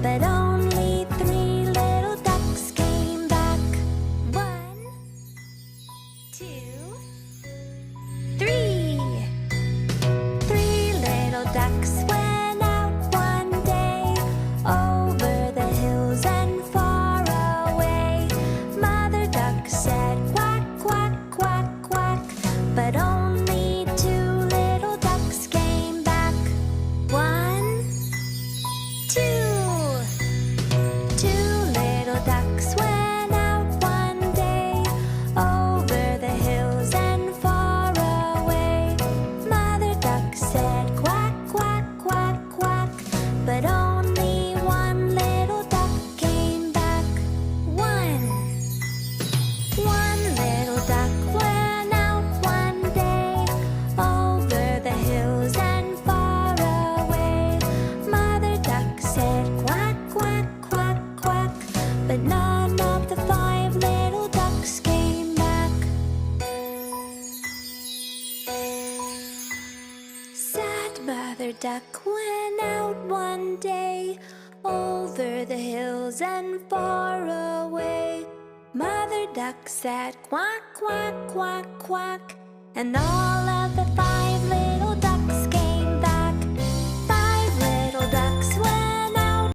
but only 3 little ducks came back. 1, 2, 3. 3 little ducks went out one day, over the hills and far away. Mother duck said quack, quack, quack, quack, but only 2 little ducks came back. 1, 2. 2 little ducks went out one day, over the hills and far away. Mother duck said quack, quack, quack, quack, but only 1 little duck came back. 1 little duck went out one day, over the hills and far away. Mother duck said quack, quack, quack, quack, but none of the 5 little ducks came back. Sad Mother Duck went out one day, over the hills and far away. Mother Duck said quack, quack, quack, quack, and all of the 5 little ducks